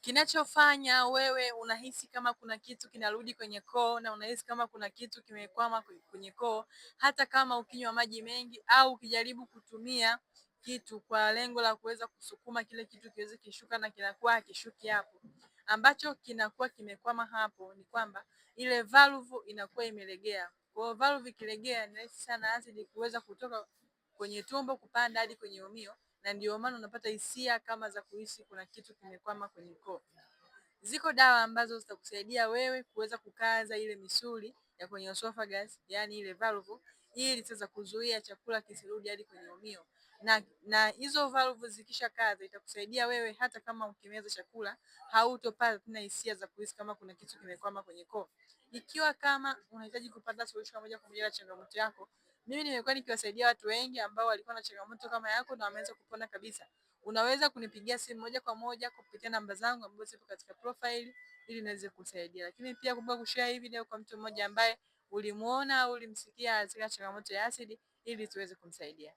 Kinachofanya wewe unahisi kama kuna kitu kinarudi kwenye koo na unahisi kama kuna kitu kimekwama kwenye koo, hata kama ukinywa maji mengi au ukijaribu kutumia kitu kwa lengo la kuweza kusukuma kile kitu kiweze kishuka na kinakuwa hakishuki hapo. Ambacho kinakuwa kimekwama hapo ni kwamba ile valve inakuwa imelegea. Kwa hiyo valve ikilegea ni rahisi sana asidi kuweza kutoka kwenye tumbo kupanda hadi kwenye umio, na ndio maana unapata hisia kama za kuhisi kuna kitu kimekwama kwenye koo. Ziko dawa ambazo zitakusaidia wewe kuweza kukaza ile misuli ya kwenye esophagus, yani ile valve, ili sasa kuzuia chakula kisirudi hadi kwenye umio. Na hizo valve zikisha kaza itakusaidia wewe hata kama ukimeza chakula hautopata tena hisia za kuhisi kama kuna kitu kimekwama kwenye koo. Ikiwa kama unahitaji kupata suluhisho moja kwa moja ya changamoto yako, mimi nimekuwa nikiwasaidia watu wengi ambao walikuwa na changamoto kama yako na wameweza kupona kabisa. Unaweza kunipigia simu moja kwa moja kupitia namba zangu ambazo zipo katika profile ili niweze kusaidia. Lakini pia kumbuka kushare hii video kwa mtu mmoja ambaye ulimuona au ulimsikia katika changamoto ya asidi ili tuweze kumsaidia.